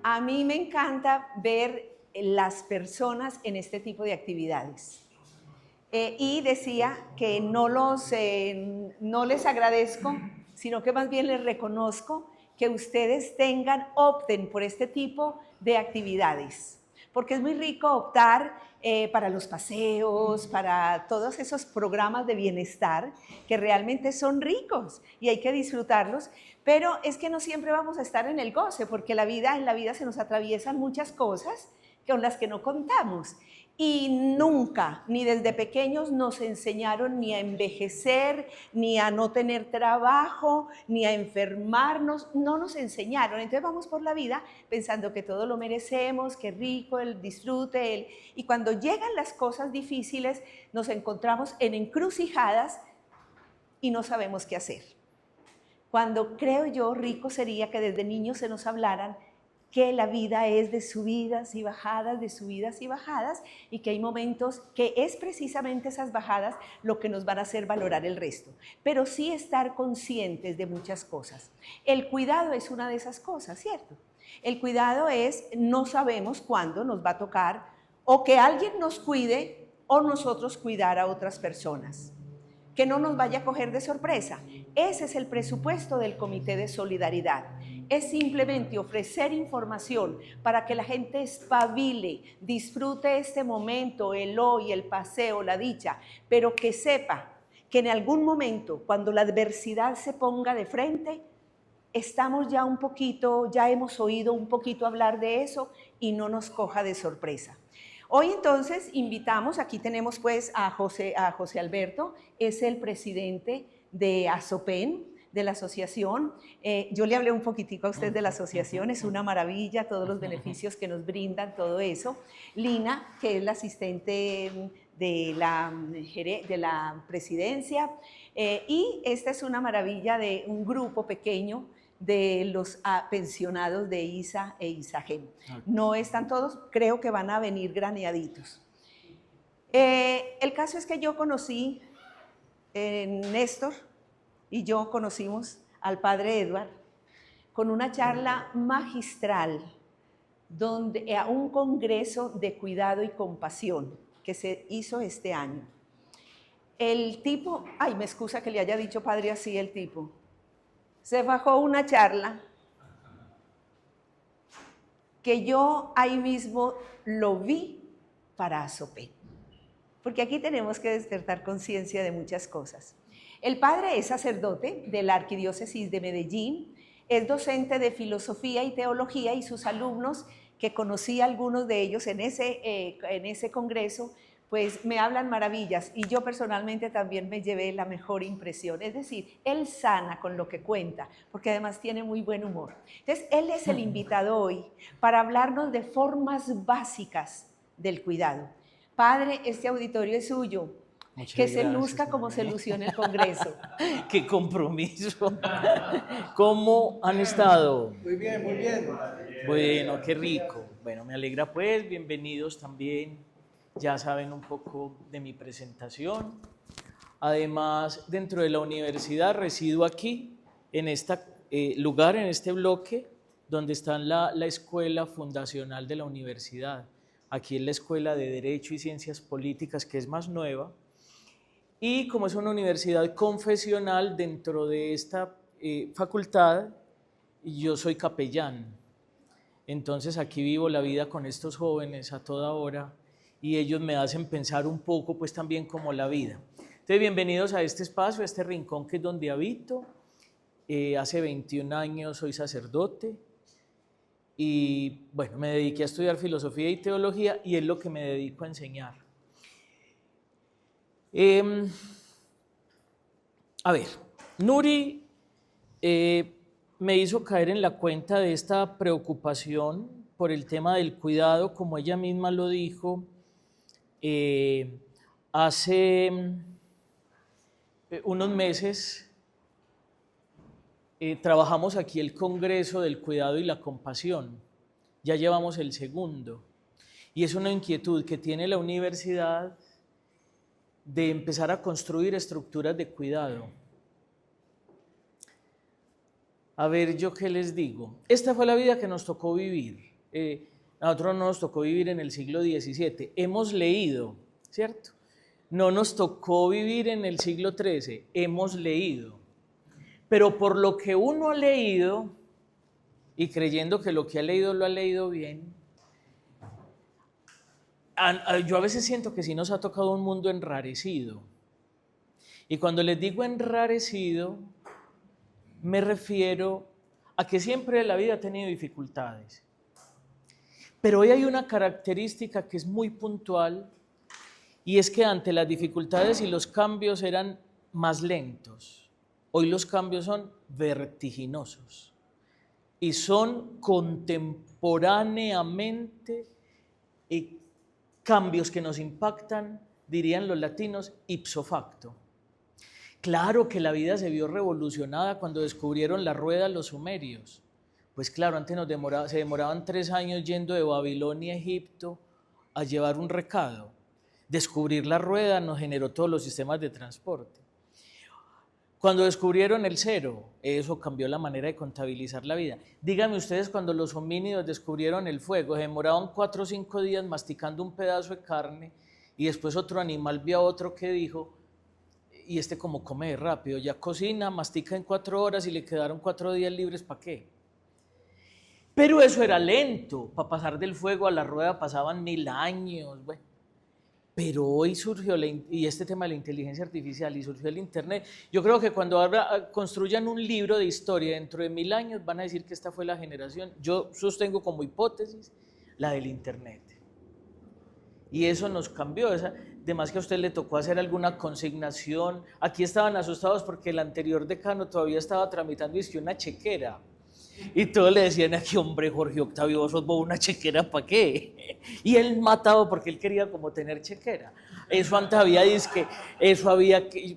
A mí me encanta ver las personas en este tipo de actividades. Y decía que no les agradezco, sino que más bien les reconozco que ustedes opten por este tipo de actividades, porque es muy rico optar para los paseos, para todos esos programas de bienestar que realmente son ricos y hay que disfrutarlos, pero es que no siempre vamos a estar en el goce, porque en la vida se nos atraviesan muchas cosas con las que no contamos. Y nunca, ni desde pequeños nos enseñaron ni a envejecer, ni a no tener trabajo, ni a enfermarnos, no nos enseñaron. Entonces vamos por la vida pensando que todo lo merecemos, que rico, el disfrute, y cuando llegan las cosas difíciles nos encontramos en encrucijadas y no sabemos qué hacer. Cuando creo yo rico sería que desde niños se nos hablaran que la vida es de subidas y bajadas, de subidas y bajadas, y que hay momentos que es precisamente esas bajadas lo que nos van a hacer valorar el resto, pero sí estar conscientes de muchas cosas. El cuidado es una de esas cosas, ¿cierto? El cuidado es, no sabemos cuándo nos va a tocar o que alguien nos cuide o nosotros cuidar a otras personas, que no nos vaya a coger de sorpresa. Ese es el presupuesto del Comité de Solidaridad. Es simplemente ofrecer información para que la gente espabile, disfrute este momento, el hoy, el paseo, la dicha, pero que sepa que en algún momento, cuando la adversidad se ponga de frente, estamos ya ya hemos oído un poquito hablar de eso y no nos coja de sorpresa. Hoy entonces invitamos, aquí tenemos pues a José Alberto, es el presidente de ASOPEN, de la asociación. Yo le hablé un poquitico a usted de la asociación, es una maravilla, todos los beneficios que nos brindan, todo eso. Lina, que es la asistente de la presidencia, y esta es una maravilla de un grupo pequeño de los pensionados de ISA e ISAGEN. No están todos, creo que van a venir graneaditos. El caso es que yo conocí, Néstor y yo conocimos al padre Edward con una charla magistral a un congreso de cuidado y compasión que se hizo este año. El tipo, ay, me excusa que le haya dicho padre así el tipo, se bajó una charla que yo ahí mismo lo vi para ASOPEN, porque aquí tenemos que despertar conciencia de muchas cosas. El padre es sacerdote de la Arquidiócesis de Medellín, es docente de filosofía y teología, y sus alumnos, que conocí a algunos de ellos en ese congreso, pues me hablan maravillas, y yo personalmente también me llevé la mejor impresión. Es decir, él sana con lo que cuenta, porque además tiene muy buen humor. Entonces, él es el invitado hoy para hablarnos de formas básicas del cuidado. Padre, este auditorio es suyo. Muchas que gracias, se luzca como se lució en el Congreso. ¡Qué compromiso! ¿Cómo han estado? Muy bien, muy bien. Bueno, qué rico. Bueno, me alegra pues, bienvenidos también. Ya saben un poco de mi presentación. Además, dentro de la universidad resido aquí, en este lugar, en este bloque, donde está la escuela fundacional de la universidad. Aquí es la Escuela de Derecho y Ciencias Políticas, que es más nueva. Y como es una universidad confesional, dentro de esta facultad, yo soy capellán. Entonces aquí vivo la vida con estos jóvenes a toda hora y ellos me hacen pensar un poco pues también como la vida. Entonces bienvenidos a este espacio, a este rincón que es donde habito. Hace 21 años soy sacerdote y bueno, me dediqué a estudiar filosofía y teología y es lo que me dedico a enseñar. A ver, Nuri me hizo caer en la cuenta de esta preocupación por el tema del cuidado, como ella misma lo dijo, hace unos meses trabajamos aquí el Congreso del Cuidado y la Compasión, ya llevamos el segundo, y es una inquietud que tiene la universidad de empezar a construir estructuras de cuidado. A ver, ¿yo qué les digo? Esta fue la vida que nos tocó vivir. nosotros no nos tocó vivir en el siglo XVII, hemos leído, ¿cierto? No nos tocó vivir en el siglo XIII, hemos leído. Pero por lo que uno ha leído, y creyendo que lo que ha leído lo ha leído bien, yo a veces siento que sí nos ha tocado un mundo enrarecido. Y cuando les digo enrarecido, me refiero a que siempre la vida ha tenido dificultades. Pero hoy hay una característica que es muy puntual, y es que ante las dificultades y los cambios eran más lentos. Hoy los cambios son vertiginosos y son contemporáneamente cambios que nos impactan, dirían los latinos, ipso facto. Claro que la vida se vio revolucionada cuando descubrieron la rueda los sumerios. Pues claro, antes se demoraban 3 años yendo de Babilonia a Egipto a llevar un recado. Descubrir la rueda nos generó todos los sistemas de transporte. Cuando descubrieron el cero, eso cambió la manera de contabilizar la vida. Díganme ustedes, cuando los homínidos descubrieron el fuego, se demoraban 4 o 5 días masticando un pedazo de carne y después otro animal vio a otro que dijo, y este como come rápido, ya cocina, mastica en 4 horas y le quedaron 4 días libres, ¿para qué? Pero eso era lento, para pasar del fuego a la rueda pasaban 1000 años, bueno. Pero hoy surgió, y este tema de la inteligencia artificial, y surgió el internet. Yo creo que cuando ahora construyan un libro de historia dentro de 1000 años, van a decir que esta fue la generación, yo sostengo como hipótesis, la del internet. Y eso nos cambió, además que a usted le tocó hacer alguna consignación. Aquí estaban asustados porque el anterior decano todavía estaba tramitando una chequera. Y todos le decían aquí, hombre, Jorge Octavio, vos sos una chequera, ¿para qué? Y él matado porque él quería como tener chequera. Eso antes había,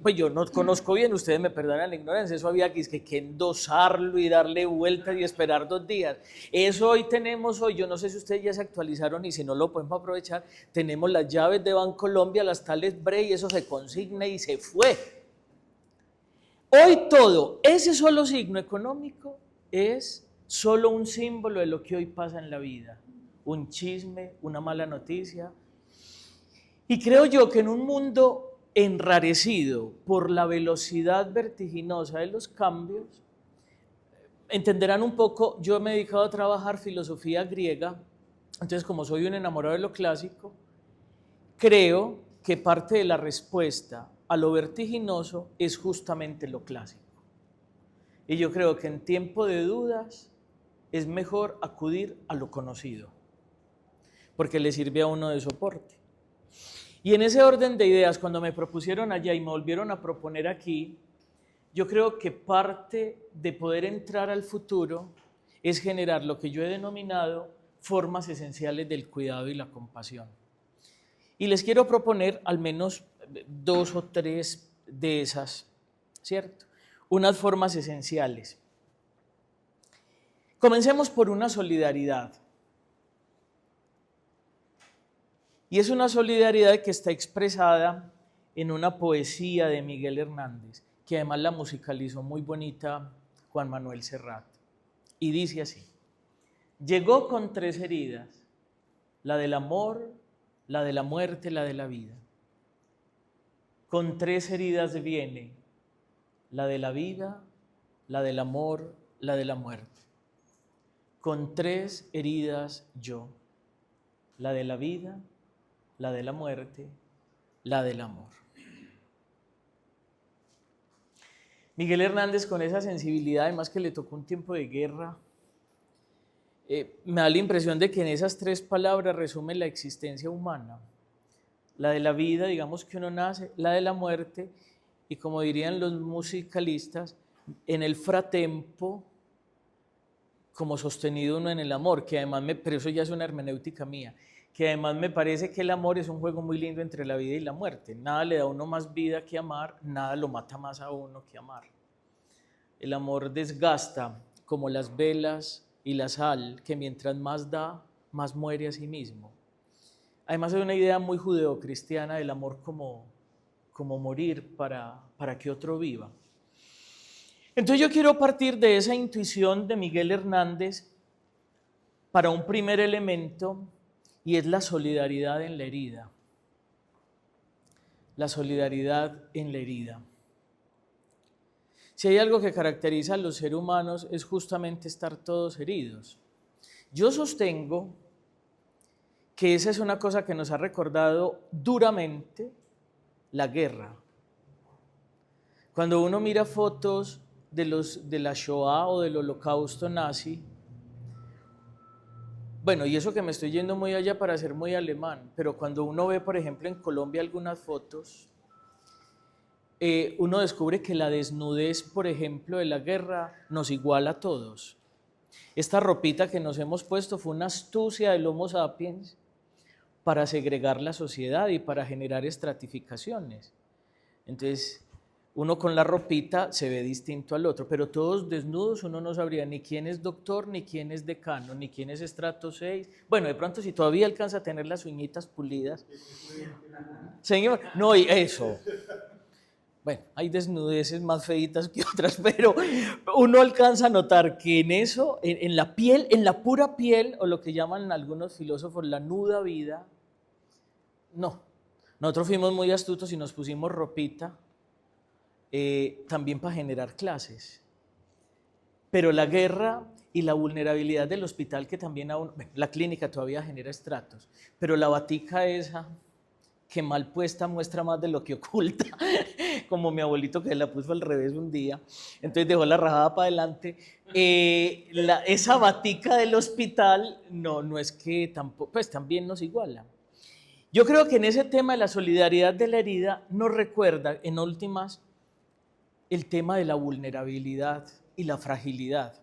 pues yo no conozco bien, ustedes me perdonan la ignorancia, eso había que endosarlo y darle vueltas y esperar 2 días. Eso hoy tenemos, yo no sé si ustedes ya se actualizaron y si no lo podemos aprovechar, tenemos las llaves de Bancolombia, las tales BRE, y eso se consigna y se fue. Hoy todo, ese solo signo económico es solo un símbolo de lo que hoy pasa en la vida, un chisme, una mala noticia. Y creo yo que en un mundo enrarecido por la velocidad vertiginosa de los cambios, entenderán un poco, yo me he dedicado a trabajar filosofía griega, entonces como soy un enamorado de lo clásico, creo que parte de la respuesta a lo vertiginoso es justamente lo clásico. Y yo creo que en tiempo de dudas es mejor acudir a lo conocido, porque le sirve a uno de soporte. Y en ese orden de ideas, cuando me propusieron allá y me volvieron a proponer aquí, yo creo que parte de poder entrar al futuro es generar lo que yo he denominado formas esenciales del cuidado y la compasión. Y les quiero proponer al menos 2 o 3 de esas, ¿cierto? Unas formas esenciales. Comencemos por una solidaridad. Y es una solidaridad que está expresada en una poesía de Miguel Hernández, que además la musicalizó muy bonita Juan Manuel Serrat. Y dice así: llegó con 3 heridas, la del amor, la de la muerte, la de la vida. Con 3 heridas viene, la de la vida, la del amor, la de la muerte. Con 3 heridas yo, la de la vida, la de la muerte, la del amor. Miguel Hernández, con esa sensibilidad, además que le tocó un tiempo de guerra, me da la impresión de que en esas 3 palabras resume la existencia humana. La de la vida, digamos que uno nace, la de la muerte, y como dirían los musicalistas, en el fratempo, como sostenido uno en el amor, que además, pero eso ya es una hermenéutica mía, que además me parece que el amor es un juego muy lindo entre la vida y la muerte. Nada le da a uno más vida que amar, nada lo mata más a uno que amar. El amor desgasta como las velas y la sal, que mientras más da, más muere a sí mismo. Además hay una idea muy judeocristiana del amor como morir para que otro viva. Entonces yo quiero partir de esa intuición de Miguel Hernández para un primer elemento, y es la solidaridad en la herida. La solidaridad en la herida. Si hay algo que caracteriza a los seres humanos es justamente estar todos heridos. Yo sostengo que esa es una cosa que nos ha recordado duramente la guerra. Cuando uno mira fotos de la Shoah o del holocausto nazi, bueno, y eso que me estoy yendo muy allá para ser muy alemán, pero cuando uno ve, por ejemplo, en Colombia algunas fotos, uno descubre que la desnudez, por ejemplo, de la guerra nos iguala a todos. Esta ropita que nos hemos puesto fue una astucia del Homo sapiens para segregar la sociedad y para generar estratificaciones. Entonces, uno con la ropita se ve distinto al otro, pero todos desnudos uno no sabría ni quién es doctor, ni quién es decano, ni quién es estrato 6. Bueno, de pronto si todavía alcanza a tener las uñitas pulidas. Señor, no, y eso. Bueno, hay desnudeces más feitas que otras, pero uno alcanza a notar que en eso, en la piel, en la pura piel, o lo que llaman algunos filósofos la nuda vida, no. Nosotros fuimos muy astutos y nos pusimos ropita, también para generar clases. Pero la guerra y la vulnerabilidad del hospital, que también aún, bueno, la clínica todavía genera estratos, pero la batica esa, que mal puesta muestra más de lo que oculta, como mi abuelito que la puso al revés un día, entonces dejó la rajada para adelante. Esa batica del hospital no es que tampoco, pues también nos iguala. Yo creo que en ese tema de la solidaridad de la herida nos recuerda, en últimas, el tema de la vulnerabilidad y la fragilidad.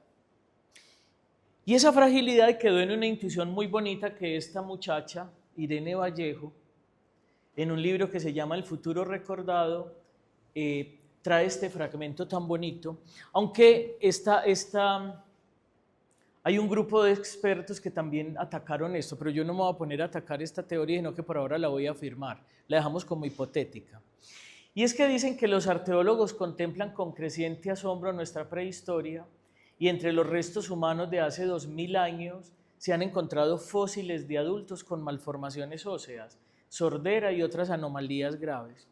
Y esa fragilidad quedó en una intuición muy bonita que esta muchacha, Irene Vallejo, en un libro que se llama El futuro recordado, trae este fragmento tan bonito, aunque hay un grupo de expertos que también atacaron esto, pero yo no me voy a poner a atacar esta teoría, sino que por ahora la voy a afirmar, la dejamos como hipotética. Y es que dicen que los arqueólogos contemplan con creciente asombro nuestra prehistoria y entre los restos humanos de hace 2000 años se han encontrado fósiles de adultos con malformaciones óseas, sordera y otras anomalías graves.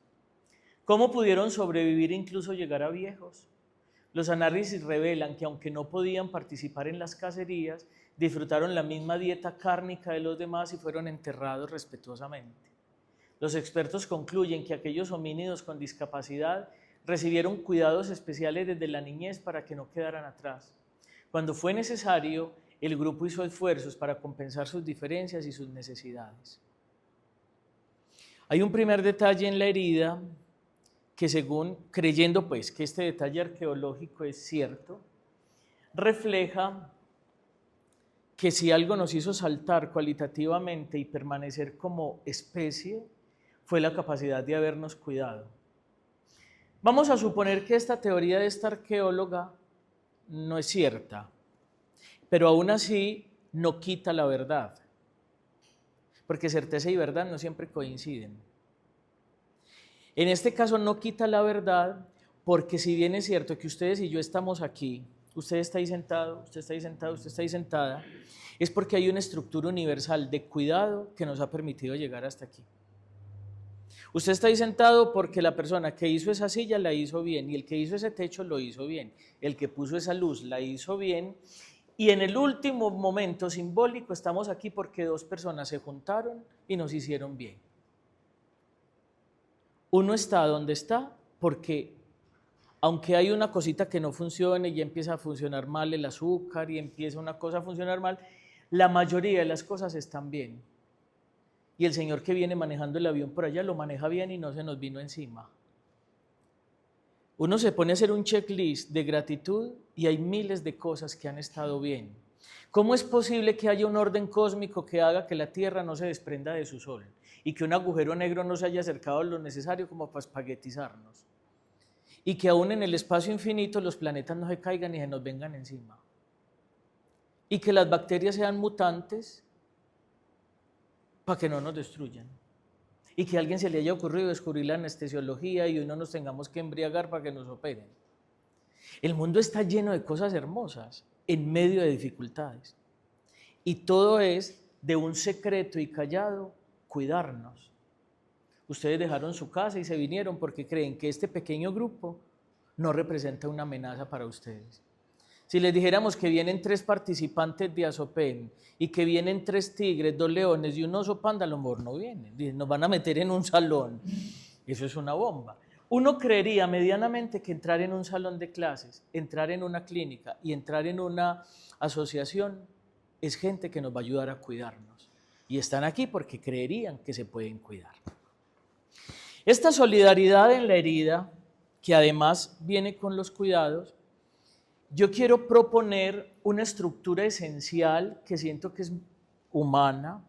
¿Cómo pudieron sobrevivir e incluso llegar a viejos? Los análisis revelan que aunque no podían participar en las cacerías, disfrutaron la misma dieta cárnica de los demás y fueron enterrados respetuosamente. Los expertos concluyen que aquellos homínidos con discapacidad recibieron cuidados especiales desde la niñez para que no quedaran atrás. Cuando fue necesario, el grupo hizo esfuerzos para compensar sus diferencias y sus necesidades. Hay un primer detalle en la herida que, según, creyendo pues que este detalle arqueológico es cierto, refleja que si algo nos hizo saltar cualitativamente y permanecer como especie, fue la capacidad de habernos cuidado. Vamos a suponer que esta teoría de esta arqueóloga no es cierta, pero aún así no quita la verdad, porque certeza y verdad no siempre coinciden. En este caso no quita la verdad, porque si bien es cierto que ustedes y yo estamos aquí, usted está ahí sentado, usted está ahí sentado, usted está ahí sentada, es porque hay una estructura universal de cuidado que nos ha permitido llegar hasta aquí. Usted está ahí sentado porque la persona que hizo esa silla la hizo bien, y el que hizo ese techo lo hizo bien, el que puso esa luz la hizo bien, y en el último momento simbólico estamos aquí porque dos personas se juntaron y nos hicieron bien. Uno está donde está porque aunque hay una cosita que no funcione y empieza a funcionar mal el azúcar y empieza una cosa a funcionar mal, la mayoría de las cosas están bien. Y el señor que viene manejando el avión por allá lo maneja bien y no se nos vino encima. Uno se pone a hacer un checklist de gratitud y hay miles de cosas que han estado bien. ¿Cómo es posible que haya un orden cósmico que haga que la Tierra no se desprenda de su Sol y que un agujero negro no se haya acercado lo necesario como para espaguetizarnos? Y que aún en el espacio infinito los planetas no se caigan y se nos vengan encima. Y que las bacterias sean mutantes para que no nos destruyan. Y que a alguien se le haya ocurrido descubrir la anestesiología y hoy no nos tengamos que embriagar para que nos operen. El mundo está lleno de cosas hermosas en medio de dificultades. Y todo es de un secreto y callado, cuidarnos. Ustedes dejaron su casa y se vinieron porque creen que este pequeño grupo no representa una amenaza para ustedes. Si les dijéramos que vienen 3 participantes de Asopen y que vienen 3 tigres, 2 leones y un oso panda, a lo mejor no vienen. Nos van a meter en un salón. Eso es una bomba. Uno creería medianamente que entrar en un salón de clases, entrar en una clínica y entrar en una asociación es gente que nos va a ayudar a cuidarnos. Y están aquí porque creerían que se pueden cuidar. Esta solidaridad en la herida, que además viene con los cuidados, yo quiero proponer una estructura esencial que siento que es humana,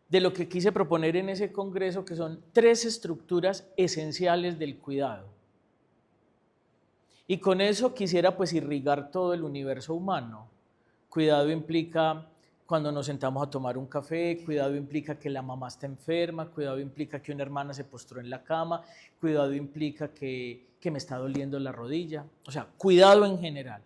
de lo que quise proponer en ese congreso, que son 3 estructuras esenciales del cuidado. Y con eso quisiera pues irrigar todo el universo humano. Cuidado implica cuando nos sentamos a tomar un café, cuidado implica que la mamá está enferma, cuidado implica que una hermana se postró en la cama, cuidado implica que me está doliendo la rodilla, o sea, cuidado en general.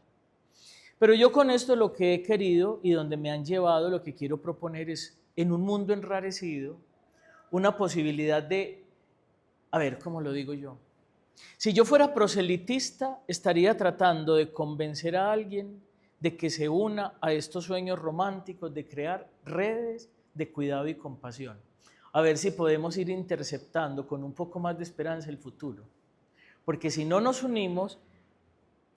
Pero yo con esto lo que he querido y donde me han llevado, lo que quiero proponer es, en un mundo enrarecido, una posibilidad de, a ver, ¿cómo lo digo yo? Si yo fuera proselitista, estaría tratando de convencer a alguien de que se una a estos sueños románticos de crear redes de cuidado y compasión. A ver si podemos ir interceptando con un poco más de esperanza el futuro. Porque si no nos unimos,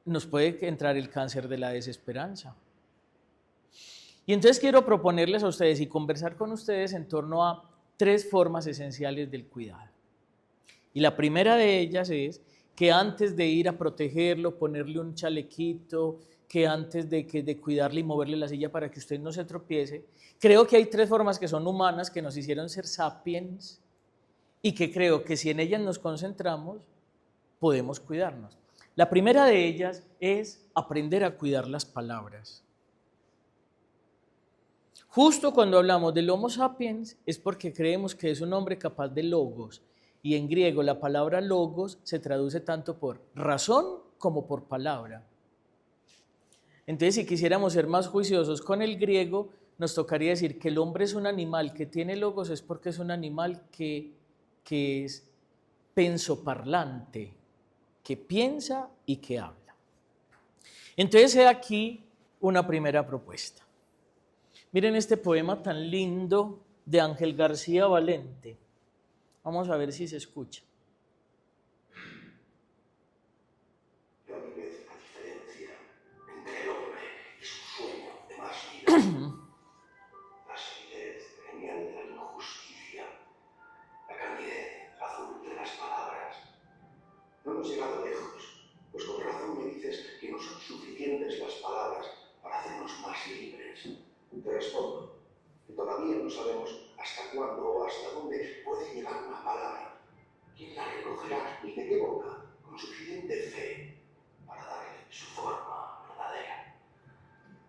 nos puede entrar el cáncer de la desesperanza. Y entonces quiero proponerles a ustedes y conversar con ustedes en torno a 3 formas esenciales del cuidado. Y la primera de ellas es que antes de ir a protegerlo, ponerle un chalequito, que antes de cuidarle y moverle la silla para que usted no se tropiece, creo que hay 3 formas que son humanas, que nos hicieron ser sapiens y que creo que si en ellas nos concentramos, podemos cuidarnos. La primera de ellas es aprender a cuidar las palabras. Justo cuando hablamos del Homo sapiens es porque creemos que es un hombre capaz de logos, y en griego la palabra logos se traduce tanto por razón como por palabra. Entonces, si quisiéramos ser más juiciosos con el griego, nos tocaría decir que el hombre es un animal que tiene logos, es porque es un animal que es pensoparlante, que piensa y que habla. Entonces, he aquí una primera propuesta. Miren este poema tan lindo de Ángel García Valente. Vamos a ver si se escucha. La solidez genial de la injusticia, la candidez azul de las palabras. No hemos llegado lejos, pues con razón me dices que no son suficientes las palabras para hacernos más libres. Te respondo que todavía no sabemos hasta cuándo o hasta dónde puede llegar una palabra. ¿Quién la recogerá y de qué boca? Con suficiente fe para darle su forma verdadera.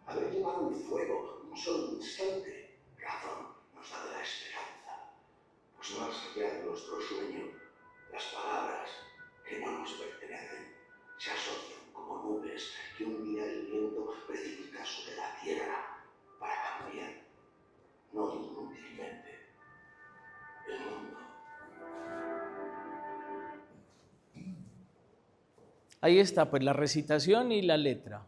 Haber llevado el fuego un solo instante, razón nos da de la esperanza, pues más allá de nuestro sueño, las palabras que no nos pertenecen se asocian como nubes que un día el viento precipita sobre la tierra para cambiar, no inútilmente, el mundo. Ahí está, pues la recitación y la letra.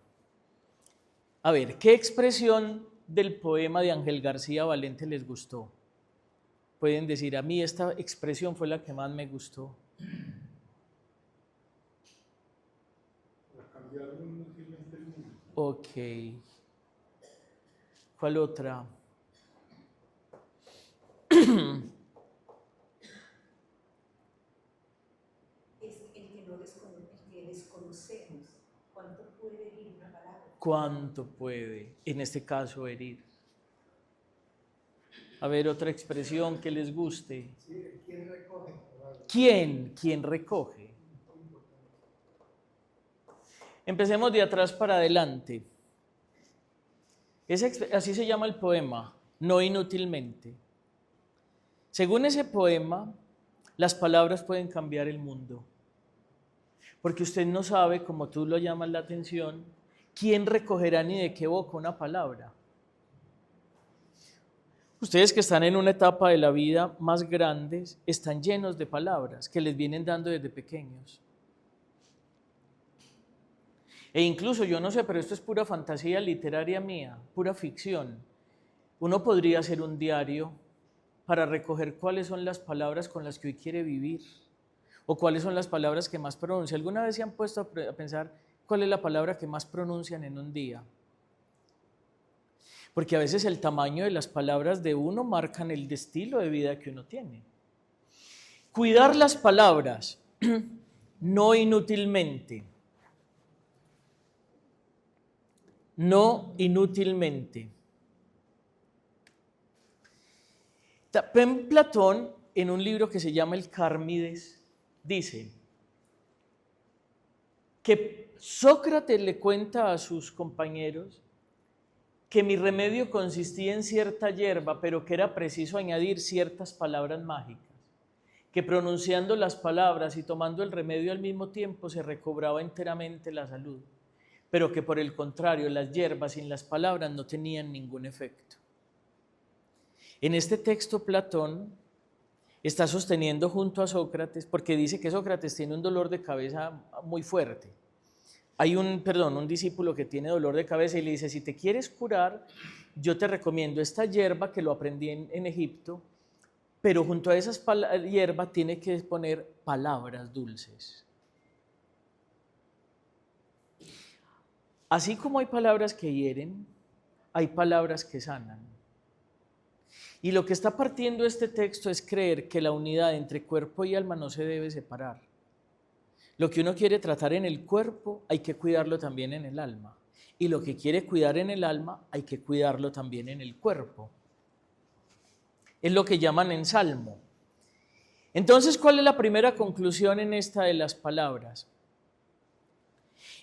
A ver, ¿qué expresión del poema de Ángel García Valente les gustó? Pueden decir, a mí esta expresión fue la que más me gustó. Para cambiar inútilmente el mundo. Ok. ¿Cuál otra? Es el que desconocemos. ¿Cuánto puede herir una palabra? ¿Cuánto puede, en este caso, herir? A ver, otra expresión que les guste. Sí, ¿quién recoge? ¿Quién? ¿Quién recoge? Empecemos de atrás para adelante. Así se llama el poema, no inútilmente. Según ese poema, las palabras pueden cambiar el mundo. Porque usted no sabe, como tú lo llamas la atención, quién recogerá ni de qué boca una palabra. Ustedes que están en una etapa de la vida más grandes, están llenos de palabras que les vienen dando desde pequeños. E incluso, yo no sé, pero esto es pura fantasía literaria mía, pura ficción. Uno podría hacer un diario para recoger cuáles son las palabras con las que hoy quiere vivir o cuáles son las palabras que más pronuncia. ¿Alguna vez se han puesto a pensar cuál es la palabra que más pronuncian en un día? Porque a veces el tamaño de las palabras de uno marcan el estilo de vida que uno tiene. Cuidar las palabras, no inútilmente. No inútilmente. También Platón, en un libro que se llama El Cármides, dice que Sócrates le cuenta a sus compañeros que mi remedio consistía en cierta hierba, pero que era preciso añadir ciertas palabras mágicas, que pronunciando las palabras y tomando el remedio al mismo tiempo se recobraba enteramente la salud, pero que por el contrario las hierbas sin las palabras no tenían ningún efecto. En este texto Platón está sosteniendo junto a Sócrates, porque dice que Sócrates tiene un dolor de cabeza muy fuerte. Hay un discípulo que tiene dolor de cabeza y le dice, si te quieres curar, yo te recomiendo esta hierba que lo aprendí en Egipto, pero junto a esas hierbas tiene que poner palabras dulces. Así como hay palabras que hieren, hay palabras que sanan. Y lo que está partiendo este texto es creer que la unidad entre cuerpo y alma no se debe separar. Lo que uno quiere tratar en el cuerpo, hay que cuidarlo también en el alma. Y lo que quiere cuidar en el alma, hay que cuidarlo también en el cuerpo. Es lo que llaman en Salmo. Entonces, ¿cuál es la primera conclusión en esta de las palabras?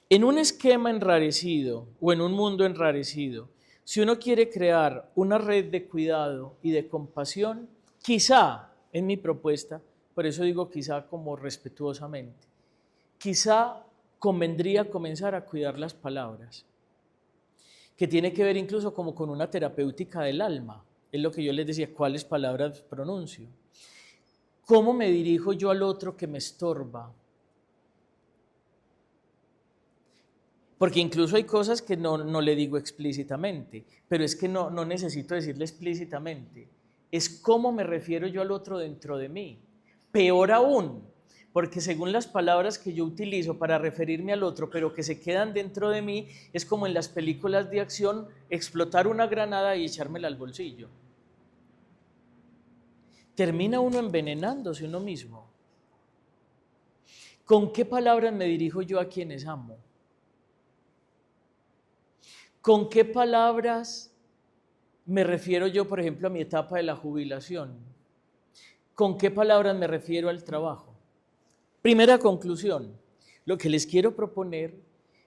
En un esquema enrarecido o en un mundo enrarecido, si uno quiere crear una red de cuidado y de compasión, quizá, en mi propuesta, por eso digo quizá como respetuosamente, quizá convendría comenzar a cuidar las palabras, que tiene que ver incluso como con una terapéutica del alma. Es lo que yo les decía, ¿cuáles palabras pronuncio? ¿Cómo me dirijo yo al otro que me estorba? Porque incluso hay cosas que no le digo explícitamente, pero es que no necesito decirle explícitamente. Es cómo me refiero yo al otro dentro de mí. Peor aún, porque según las palabras que yo utilizo para referirme al otro, pero que se quedan dentro de mí, es como en las películas de acción, explotar una granada y echármela al bolsillo. Termina uno envenenándose uno mismo. ¿Con qué palabras me dirijo yo a quienes amo? ¿Con qué palabras me refiero yo, por ejemplo, a mi etapa de la jubilación? ¿Con qué palabras me refiero al trabajo? Primera conclusión, lo que les quiero proponer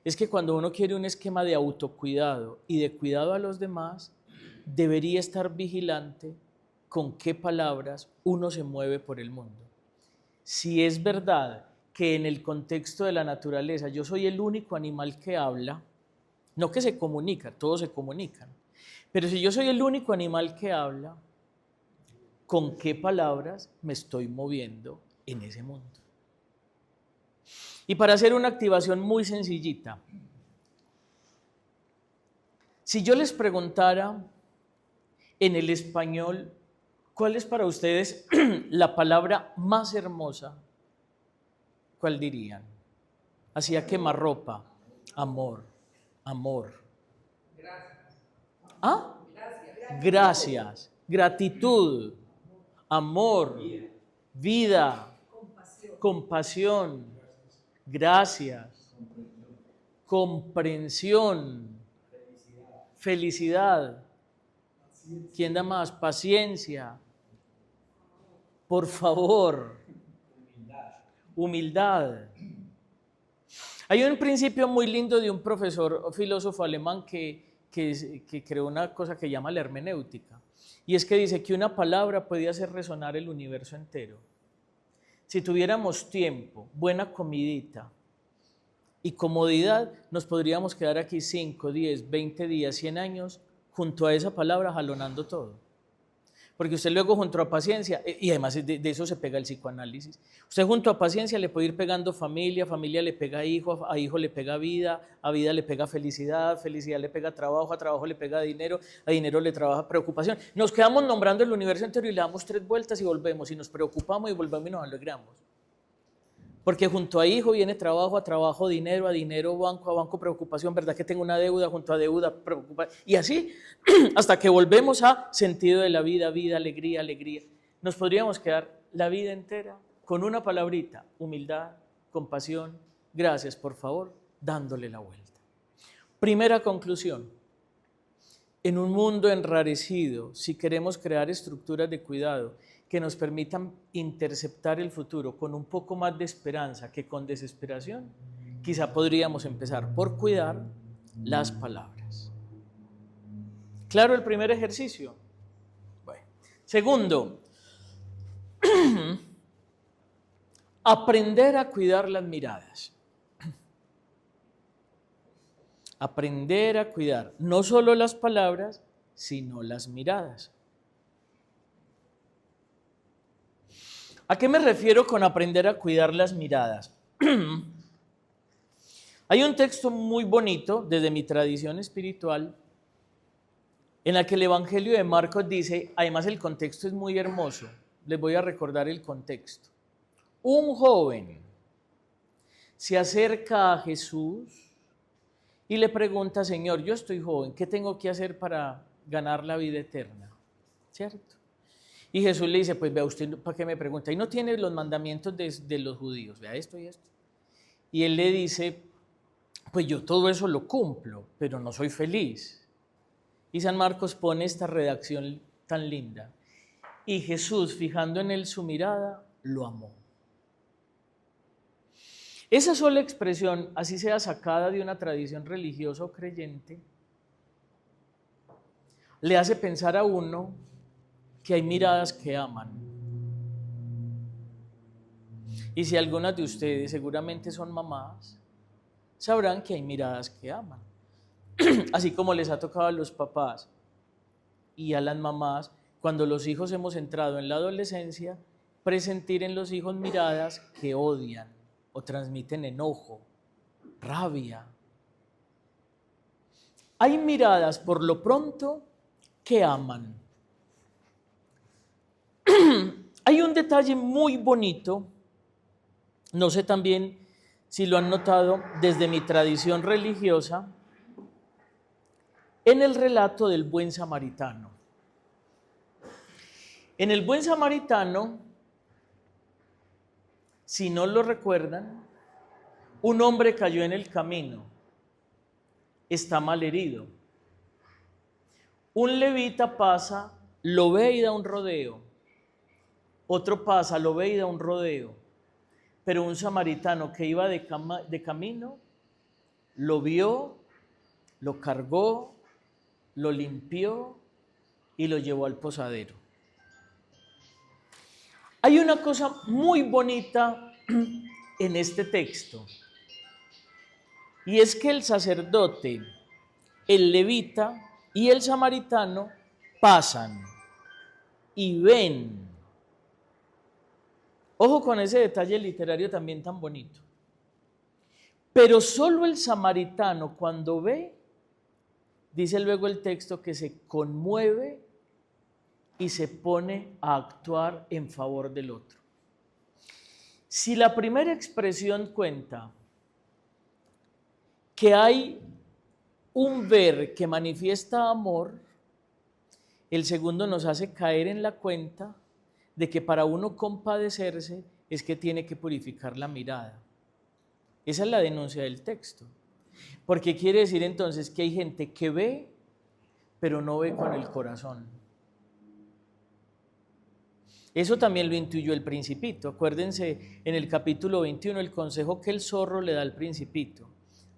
es que cuando uno quiere un esquema de autocuidado y de cuidado a los demás, debería estar vigilante con qué palabras uno se mueve por el mundo. Si es verdad que en el contexto de la naturaleza yo soy el único animal que habla, no que se comunica, todos se comunican, pero si yo soy el único animal que habla, ¿con qué palabras me estoy moviendo en ese mundo? Y para hacer una activación muy sencillita, si yo les preguntara en el español, ¿cuál es para ustedes la palabra más hermosa? ¿Cuál dirían? Así a quemarropa, amor, amor. ¿Ah? Gracias, gratitud, amor, vida, compasión, gracias, comprensión, felicidad. ¿Quién da más? Paciencia. Por favor. Humildad. Hay un principio muy lindo de un profesor filósofo alemán que creó una cosa que llama la hermenéutica. Y es que dice que una palabra puede hacer resonar el universo entero. Si tuviéramos tiempo, buena comidita y comodidad, nos podríamos quedar aquí 5, 10, 20 días, 100 años junto a esa palabra jalonando todo. Porque usted luego junto a paciencia, y además de eso se pega el psicoanálisis, usted junto a paciencia le puede ir pegando familia, familia le pega a hijo le pega vida, a vida le pega felicidad, felicidad le pega trabajo, a trabajo le pega dinero, a dinero le trabaja preocupación. Nos quedamos nombrando el universo entero y le damos 3 vueltas y volvemos, y nos preocupamos y volvemos y nos alegramos. Porque junto a hijo viene trabajo, a trabajo dinero, a dinero banco, a banco preocupación, ¿verdad que tengo una deuda? Junto a deuda preocupación. Y así hasta que volvemos a sentido de la vida, vida, alegría, alegría. Nos podríamos quedar la vida entera con una palabrita: humildad, compasión, gracias, por favor, dándole la vuelta. Primera conclusión: en un mundo enrarecido, si queremos crear estructuras de cuidado que nos permitan interceptar el futuro con un poco más de esperanza que con desesperación, quizá podríamos empezar por cuidar las palabras. ¿Claro el primer ejercicio? Bueno. Segundo, aprender a cuidar las miradas. Aprender a cuidar no solo las palabras, sino las miradas. ¿A qué me refiero con aprender a cuidar las miradas? Hay un texto muy bonito desde mi tradición espiritual en la que el Evangelio de Marcos dice, además el contexto es muy hermoso, les voy a recordar el contexto. Un joven se acerca a Jesús y le pregunta: Señor, yo estoy joven, ¿qué tengo que hacer para ganar la vida eterna? ¿Cierto? Y Jesús le dice: pues vea usted, ¿para qué me pregunta? Y no tiene los mandamientos de los judíos, vea esto y esto. Y él le dice: pues yo todo eso lo cumplo, pero no soy feliz. Y San Marcos pone esta redacción tan linda: y Jesús, fijando en él su mirada, lo amó. Esa sola expresión, así sea sacada de una tradición religiosa o creyente, le hace pensar a uno que hay miradas que aman. Y si algunas de ustedes seguramente son mamás, sabrán que hay miradas que aman. Así como les ha tocado a los papás y a las mamás, cuando los hijos hemos entrado en la adolescencia, presentir en los hijos miradas que odian o transmiten enojo, rabia. Hay miradas, por lo pronto, que aman. Hay un detalle muy bonito, no sé también si lo han notado desde mi tradición religiosa, en el relato del buen samaritano. En el buen samaritano, si no lo recuerdan, un hombre cayó en el camino, está malherido. Un levita pasa, lo ve y da un rodeo. Otro pasa, lo ve y da un rodeo. Pero un samaritano que iba de camino, lo vio, lo cargó, lo limpió y lo llevó al posadero. Hay una cosa muy bonita en este texto, y es que el sacerdote, el levita y el samaritano pasan y ven. Ojo con ese detalle literario también tan bonito. Pero solo el samaritano, cuando ve, dice luego el texto que se conmueve y se pone a actuar en favor del otro. Si la primera expresión cuenta que hay un ver que manifiesta amor, el segundo nos hace caer en la cuenta de que para uno compadecerse es que tiene que purificar la mirada. Esa es la denuncia del texto. Porque quiere decir entonces que hay gente que ve, pero no ve con el corazón. Eso también lo intuyó el Principito. Acuérdense en el capítulo 21 el consejo que el zorro le da al Principito.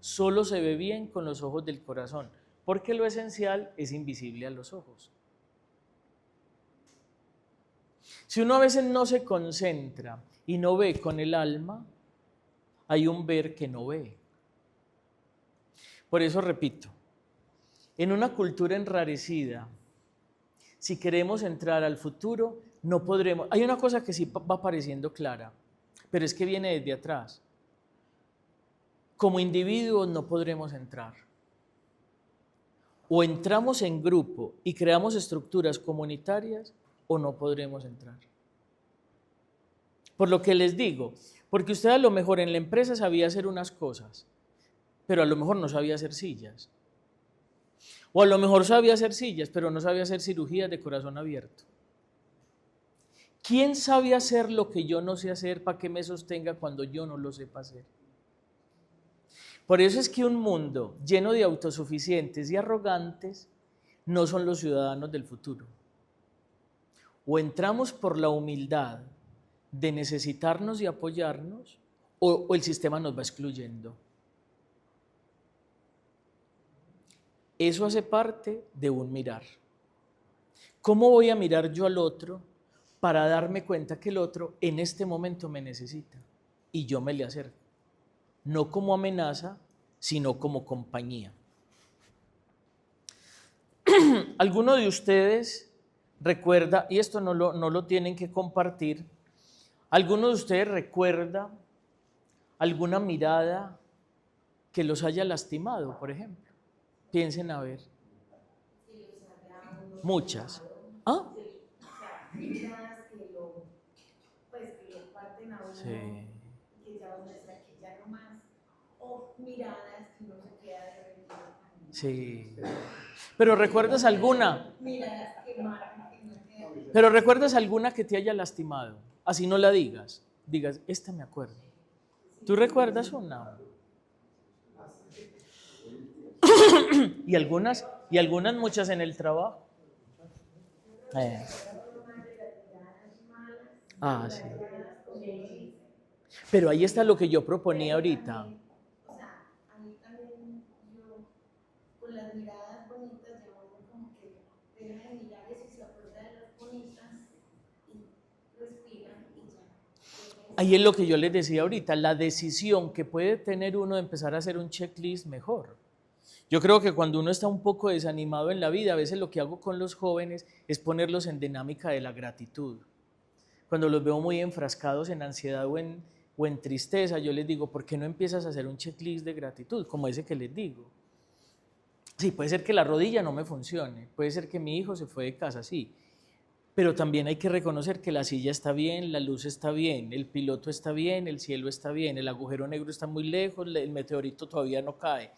Solo se ve bien con los ojos del corazón, porque lo esencial es invisible a los ojos. Si uno a veces no se concentra y no ve con el alma, hay un ver que no ve. Por eso repito, en una cultura enrarecida, si queremos entrar al futuro, no podremos. Hay una cosa que sí va pareciendo clara, pero es que viene desde atrás. Como individuos no podremos entrar. O entramos en grupo y creamos estructuras comunitarias o no podremos entrar. Por lo que les digo, porque usted a lo mejor en la empresa sabía hacer unas cosas, pero a lo mejor no sabía hacer sillas. O a lo mejor sabía hacer sillas, pero no sabía hacer cirugías de corazón abierto. ¿Quién sabe hacer lo que yo no sé hacer para que me sostenga cuando yo no lo sepa hacer? Por eso es que un mundo lleno de autosuficientes y arrogantes no son los ciudadanos del futuro. O entramos por la humildad de necesitarnos y apoyarnos, o el sistema nos va excluyendo. Eso hace parte de un mirar. ¿Cómo voy a mirar yo al otro para darme cuenta que el otro en este momento me necesita y yo me le acerco? No como amenaza, sino como compañía. ¿Alguno de ustedes recuerda, y esto no lo tienen que compartir, alguno de ustedes recuerda alguna mirada que los haya lastimado, por ejemplo? Piensen a ver. Muchas. ¿Ah? Miradas que lo parten a uno, Sí. que ya uno está que ya no más, o miradas que uno se queda de repente. Sí. Pero ¿recuerdas alguna? Miradas que marcan, que no quedan. Pero ¿recuerdas alguna que te haya lastimado? Así no la digas. Digas, esta me acuerdo. ¿Tú recuerdas una? y algunas muchas en el trabajo. Sí. Pero ahí está lo que yo proponía ahorita. O sea, a mí también, yo, con las miradas bonitas, ya uno como que deja de mirar eso y se acuerda de las bonitas y respira y ya. Ahí es lo que yo les decía ahorita, la decisión que puede tener uno de empezar a hacer un checklist mejor. Yo creo que cuando uno está un poco desanimado en la vida, a veces lo que hago con los jóvenes es ponerlos en dinámica de la gratitud. Cuando los veo muy enfrascados en ansiedad o en tristeza, yo les digo, ¿por qué no empiezas a hacer un checklist de gratitud? Como ese que les digo. Sí, puede ser que la rodilla no me funcione, puede ser que mi hijo se fue de casa, sí, pero también hay que reconocer que la silla está bien, la luz está bien, el piloto está bien, el cielo está bien, el agujero negro está muy lejos, el meteorito todavía no cae.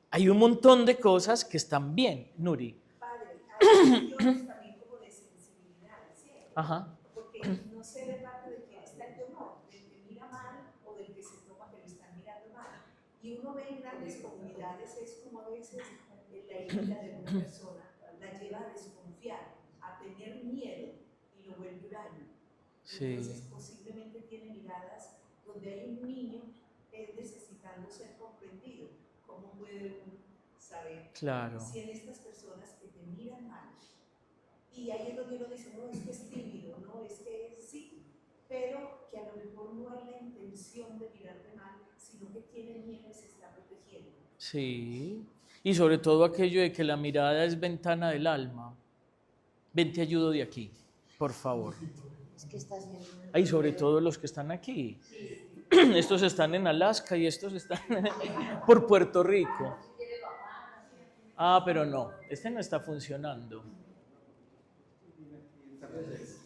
Hay un montón de cosas que están bien, Nuri. Padre, hay cuestiones también como de sensibilidad, ¿cierto? Ajá. Porque no sé de parte de quién está el temor, del que mira mal o del que se toma que lo están mirando mal. Y uno ve en grandes comunidades, es como a veces la herida de una persona la lleva a desconfiar, a tener miedo y lo vuelve un daño. Sí. Entonces posiblemente tiene miradas donde hay un niño necesitando ser comprendido. ¿Cómo puede uno saber Claro. si en estas personas que te miran mal, y ahí es donde uno dice, no, es que es tímido, no, es que es sí, pero que a lo mejor no hay la intención de mirarte mal, sino que tiene miedo y se está protegiendo? Sí, y sobre todo aquello de que la mirada es ventana del alma. Ven, te ayudo de aquí, por favor. Es que está haciendo. Ay, sobre todo los que están aquí. Estos están en Alaska y estos están por Puerto Rico. Ah, pero no, este no está funcionando.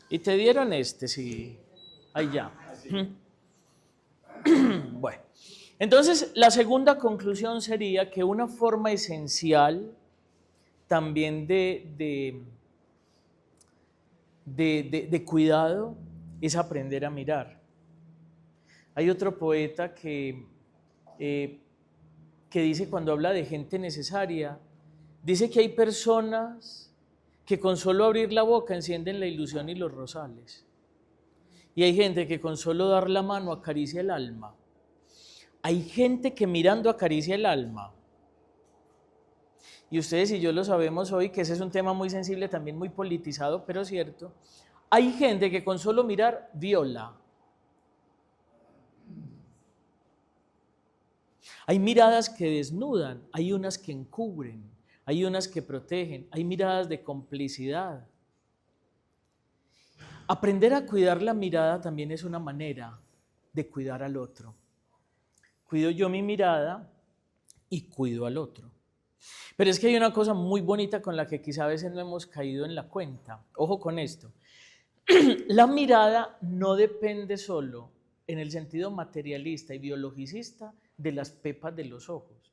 Y te dieron este, sí. Ahí ya. Bueno, entonces la segunda conclusión sería que una forma esencial también de cuidado es aprender a mirar. Hay otro poeta que dice, cuando habla de gente necesaria, dice que hay personas que con solo abrir la boca encienden la ilusión y los rosales. Y hay gente que con solo dar la mano acaricia el alma. Hay gente que mirando acaricia el alma. Y ustedes y yo lo sabemos hoy, que ese es un tema muy sensible, también muy politizado, pero cierto. Hay gente que con solo mirar viola. Hay miradas que desnudan, hay unas que encubren, hay unas que protegen, hay miradas de complicidad. Aprender a cuidar la mirada también es una manera de cuidar al otro. Cuido yo mi mirada y cuido al otro. Pero es que hay una cosa muy bonita con la que quizá a veces no hemos caído en la cuenta. Ojo con esto. La mirada no depende solo, en el sentido materialista y biologicista, de las pepas de los ojos.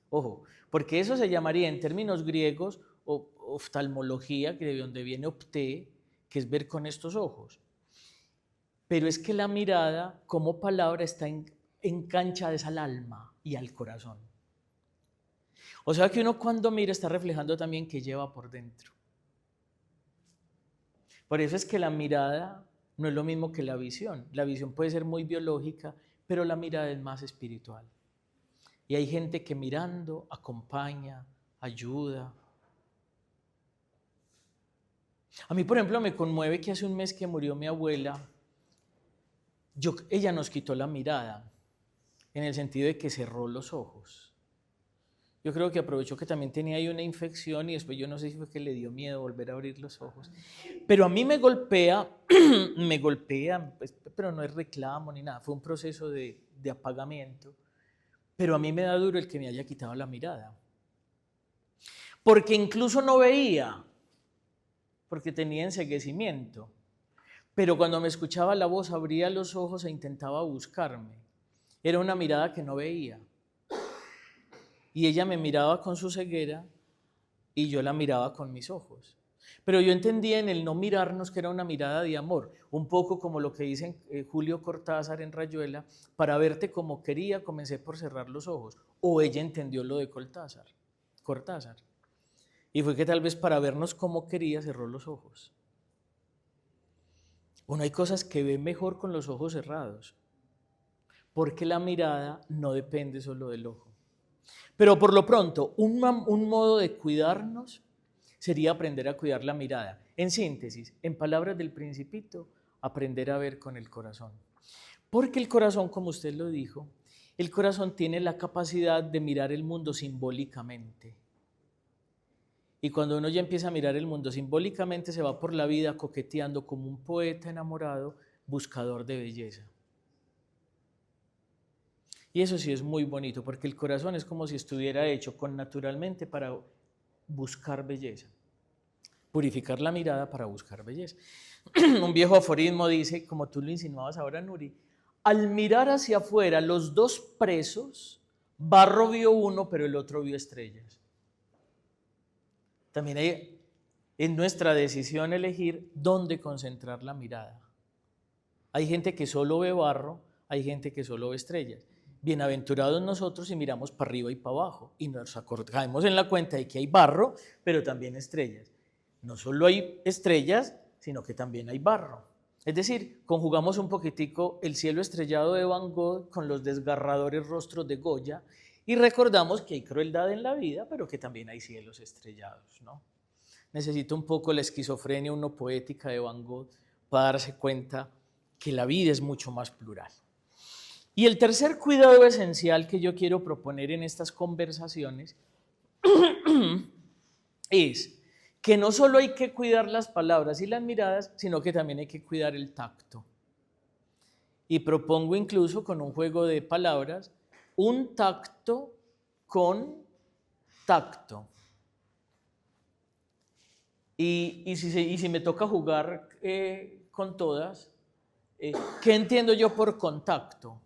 Ojo, porque eso se llamaría en términos griegos oftalmología, que de donde viene opté, que es ver con estos ojos. Pero es que la mirada como palabra está enganchada al alma y al corazón. O sea que uno cuando mira está reflejando también qué lleva por dentro. Por eso es que la mirada no es lo mismo que la visión. La visión puede ser muy biológica, pero la mirada es más espiritual. Y hay gente que mirando acompaña, ayuda. A mí, por ejemplo, me conmueve que hace un mes que murió mi abuela, ella nos quitó la mirada, en el sentido de que cerró los ojos. Yo creo que aprovechó que también tenía ahí una infección y después yo no sé si fue que le dio miedo volver a abrir los ojos. Pero a mí me golpea, pues, pero no es reclamo ni nada, fue un proceso de apagamiento. Pero a mí me da duro el que me haya quitado la mirada. Porque incluso no veía, porque tenía enceguecimiento. Pero cuando me escuchaba la voz abría los ojos e intentaba buscarme. Era una mirada que no veía. Y ella me miraba con su ceguera y yo la miraba con mis ojos. Pero yo entendía en el no mirarnos que era una mirada de amor, un poco como lo que dice Julio Cortázar en Rayuela, para verte como quería, comencé por cerrar los ojos. O ella entendió lo de Cortázar. Y fue que tal vez para vernos como quería cerró los ojos. Bueno, hay cosas que ven mejor con los ojos cerrados, porque la mirada no depende solo del ojo. Pero por lo pronto, un modo de cuidarnos sería aprender a cuidar la mirada. En síntesis, en palabras del Principito, aprender a ver con el corazón. Porque el corazón, como usted lo dijo, el corazón tiene la capacidad de mirar el mundo simbólicamente. Y cuando uno ya empieza a mirar el mundo simbólicamente, se va por la vida coqueteando como un poeta enamorado, buscador de belleza. Y eso sí es muy bonito, porque el corazón es como si estuviera hecho connaturalmente para buscar belleza. Purificar la mirada para buscar belleza. Un viejo aforismo dice, como tú lo insinuabas ahora, Nuri, al mirar hacia afuera los dos presos, barro vio uno, pero el otro vio estrellas. También hay en nuestra decisión elegir dónde concentrar la mirada. Hay gente que solo ve barro, hay gente que solo ve estrellas. Bienaventurados nosotros si miramos para arriba y para abajo y nos caemos en la cuenta de que hay barro, pero también estrellas. No solo hay estrellas, sino que también hay barro. Es decir, conjugamos un poquitico el cielo estrellado de Van Gogh con los desgarradores rostros de Goya y recordamos que hay crueldad en la vida, pero que también hay cielos estrellados, ¿no? Necesita un poco la esquizofrenia poética de Van Gogh para darse cuenta que la vida es mucho más plural. Y el tercer cuidado esencial que yo quiero proponer en estas conversaciones es que no solo hay que cuidar las palabras y las miradas, sino que también hay que cuidar el tacto. Y propongo incluso con un juego de palabras, un tacto con tacto. Y si me toca jugar con todas, ¿qué entiendo yo por contacto?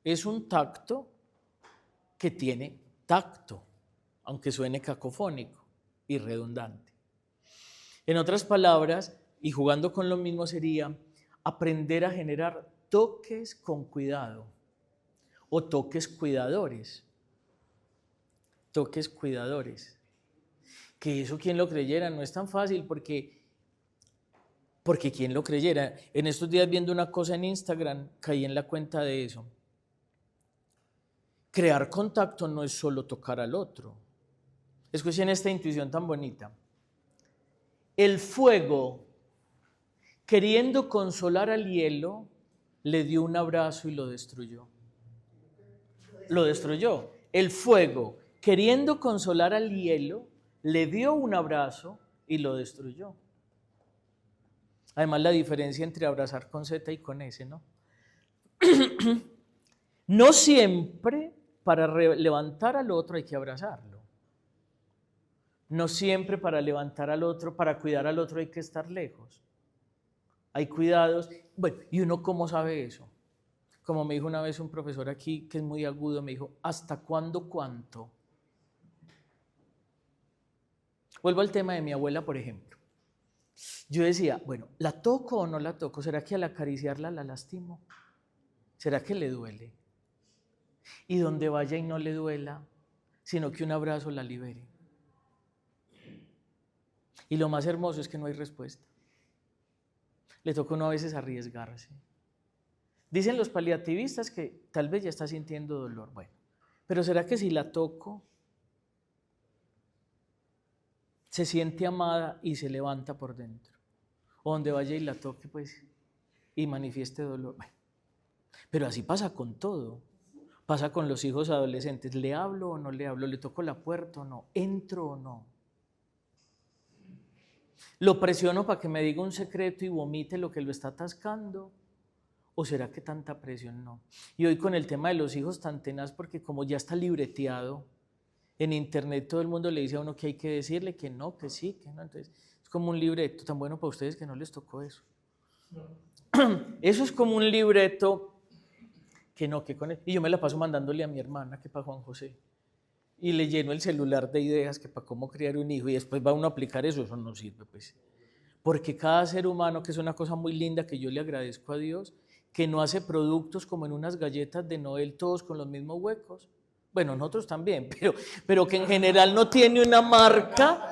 Es un tacto que tiene tacto, aunque suene cacofónico y redundante. En otras palabras, y jugando con lo mismo, sería aprender a generar toques con cuidado o toques cuidadores. Toques cuidadores. Que eso quien lo creyera no es tan fácil porque quien lo creyera. En estos días viendo una cosa en Instagram caí en la cuenta de eso. Crear contacto no es solo tocar al otro. Escuchen esta intuición tan bonita. El fuego, queriendo consolar al hielo, le dio un abrazo y lo destruyó. Lo destruyó. El fuego, queriendo consolar al hielo, le dio un abrazo y lo destruyó. Además, la diferencia entre abrazar con Z y con S, ¿no? No siempre para levantar al otro hay que abrazarlo. No siempre para levantar al otro, para cuidar al otro hay que estar lejos. Hay cuidados. Bueno, ¿y uno cómo sabe eso? Como me dijo una vez un profesor aquí, que es muy agudo, me dijo, ¿hasta cuándo cuánto? Vuelvo al tema de mi abuela, por ejemplo. Yo decía, bueno, ¿la toco o no la toco? ¿Será que al acariciarla la lastimo? ¿Será que le duele? Y donde vaya y no le duela, sino que un abrazo la libere. Y lo más hermoso es que no hay respuesta. Le toca a uno a veces arriesgarse. Dicen los paliativistas que tal vez ya está sintiendo dolor. Bueno, pero ¿será que si la toco, se siente amada y se levanta por dentro? O donde vaya y la toque, pues, y manifieste dolor. Bueno, pero así pasa con todo. Pasa con los hijos adolescentes. ¿Le hablo o no le hablo? ¿Le toco la puerta o no? ¿Entro o no? ¿Lo presiono para que me diga un secreto y vomite lo que lo está atascando? ¿O será que tanta presión no? Y hoy con el tema de los hijos tan tenaz, porque como ya está libreteado, en internet todo el mundo le dice a uno que hay que decirle, que no, que sí, que no. Entonces es como un libreto tan bueno para ustedes que no les tocó eso. Eso es como un libreto que no, que con él. Y yo me la paso mandándole a mi hermana, que para Juan José. Y le lleno el celular de ideas que para cómo criar un hijo y después va uno a aplicar eso no sirve, pues. Porque cada ser humano, que es una cosa muy linda que yo le agradezco a Dios, que no hace productos como en unas galletas de Noel todos con los mismos huecos. Bueno, nosotros también, pero que en general no tiene una marca,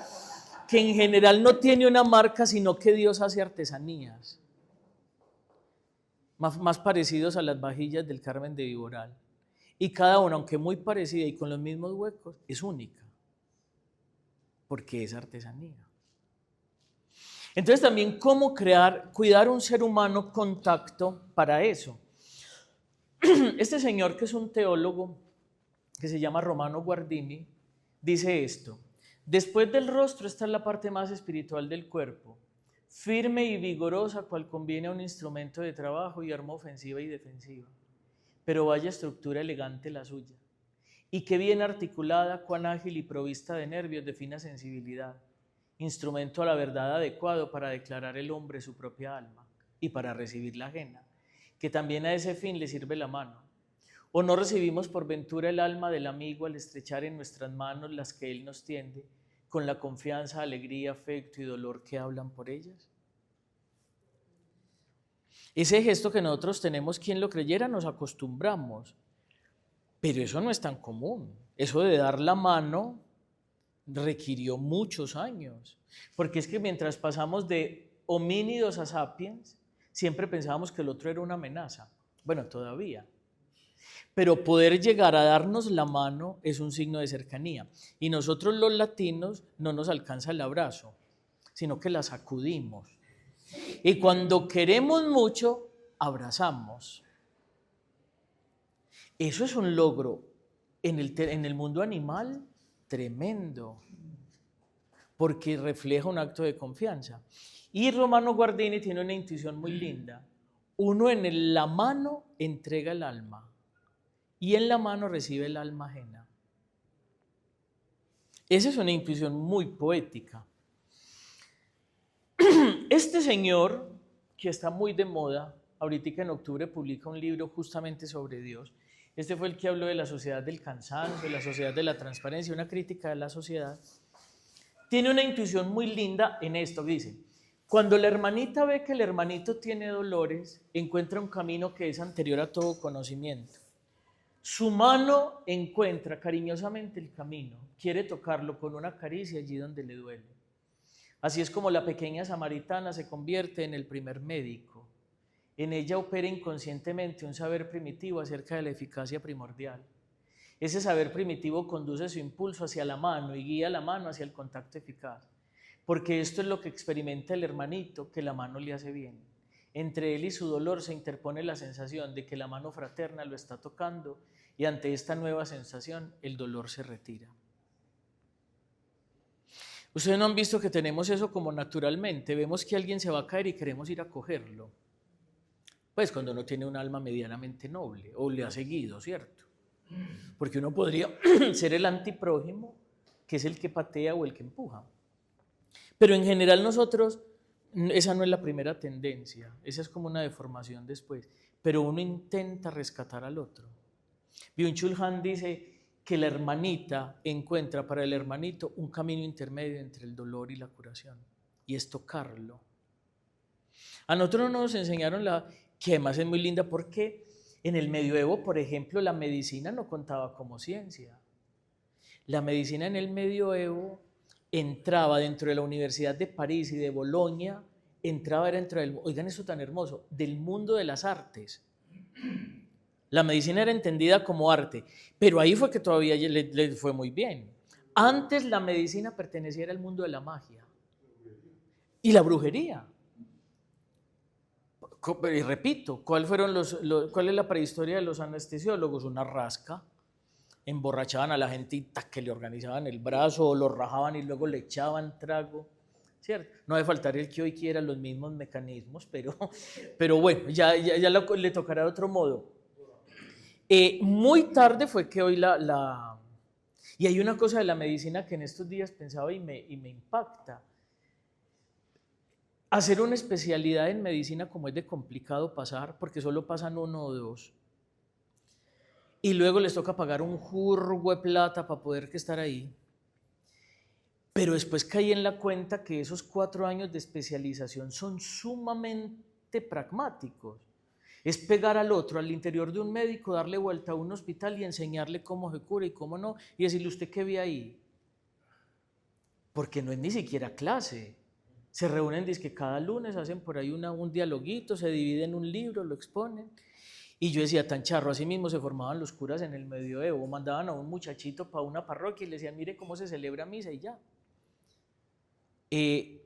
sino que Dios hace artesanías. Más parecidos a las vajillas del Carmen de Viboral. Y cada una, aunque muy parecida y con los mismos huecos, es única, porque es artesanía. Entonces también cómo cuidar un ser humano contacto para eso. Este señor, que es un teólogo, que se llama Romano Guardini, dice esto: después del rostro está la parte más espiritual del cuerpo, firme y vigorosa, cual conviene a un instrumento de trabajo y arma ofensiva y defensiva. Pero vaya estructura elegante la suya, y qué bien articulada, cuán ágil y provista de nervios, de fina sensibilidad, instrumento a la verdad adecuado para declarar el hombre su propia alma y para recibir la ajena, que también a ese fin le sirve la mano. ¿O no recibimos por ventura el alma del amigo al estrechar en nuestras manos las que él nos tiende, con la confianza, alegría, afecto y dolor que hablan por ellas? Ese gesto que nosotros tenemos, quien lo creyera, nos acostumbramos, pero eso no es tan común. Eso de dar la mano requirió muchos años, porque es que mientras pasamos de homínidos a sapiens, siempre pensábamos que el otro era una amenaza. Bueno, todavía. Pero poder llegar a darnos la mano es un signo de cercanía. Y nosotros los latinos no nos alcanza el abrazo, sino que la sacudimos. Y cuando queremos mucho, abrazamos. Eso es un logro en el mundo animal tremendo, porque refleja un acto de confianza. Y Romano Guardini tiene una intuición muy linda. Uno en la mano entrega el alma y en la mano recibe el alma ajena. Esa es una intuición muy poética. Este señor, que está muy de moda, ahorita en octubre publica un libro justamente sobre Dios. Este fue el que habló de la sociedad del cansancio, de la sociedad de la transparencia, una crítica de la sociedad. Tiene una intuición muy linda en esto, dice: cuando la hermanita ve que el hermanito tiene dolores, encuentra un camino que es anterior a todo conocimiento. Su mano encuentra cariñosamente el camino, quiere tocarlo con una caricia allí donde le duele. Así es como la pequeña samaritana se convierte en el primer médico. En ella opera inconscientemente un saber primitivo acerca de la eficacia primordial. Ese saber primitivo conduce su impulso hacia la mano y guía la mano hacia el contacto eficaz. Porque esto es lo que experimenta el hermanito, que la mano le hace bien. Entre él y su dolor se interpone la sensación de que la mano fraterna lo está tocando, y ante esta nueva sensación el dolor se retira. Ustedes no han visto que tenemos eso como naturalmente, vemos que alguien se va a caer y queremos ir a cogerlo. Pues cuando uno tiene un alma medianamente noble o le ha seguido, ¿cierto? Porque uno podría ser el antiprójimo, que es el que patea o el que empuja. Pero en general nosotros, esa no es la primera tendencia, esa es como una deformación después, pero uno intenta rescatar al otro. Byung-Chul Han dice que la hermanita encuentra para el hermanito un camino intermedio entre el dolor y la curación, y es tocarlo. A nosotros nos enseñaron que además es muy linda porque en el medioevo, por ejemplo, la medicina no contaba como ciencia. La medicina en el medioevo entraba dentro de la Universidad de París y de Bolonia, entraba dentro del, oigan eso tan hermoso, del mundo de las artes. La medicina era entendida como arte, pero ahí fue que todavía le fue muy bien. Antes la medicina pertenecía al mundo de la magia y la brujería. Y repito, ¿cuál es la prehistoria de los anestesiólogos? Una rasca. Emborrachaban a la gente que le organizaban el brazo o lo rajaban y luego le echaban trago, ¿cierto? No debe faltar el que hoy quiera los mismos mecanismos, pero bueno, ya le tocará de otro modo. Muy tarde fue que hoy y hay una cosa de la medicina que en estos días pensaba y me impacta. Hacer una especialidad en medicina como es de complicado pasar, porque solo pasan 1 o 2. Y luego les toca pagar un jurgo de plata para poder estar ahí. Pero después caí en la cuenta que esos 4 años de especialización son sumamente pragmáticos. Es pegar al otro, al interior de un médico, darle vuelta a un hospital y enseñarle cómo se cura y cómo no, y decirle, ¿usted qué ve ahí? Porque no es ni siquiera clase. Se reúnen, dizque cada lunes, hacen por ahí un dialoguito, se dividen un libro, lo exponen. Y yo decía, tan charro, así mismo se formaban los curas en el medioevo, mandaban a un muchachito para una parroquia y le decían, mire cómo se celebra misa y ya.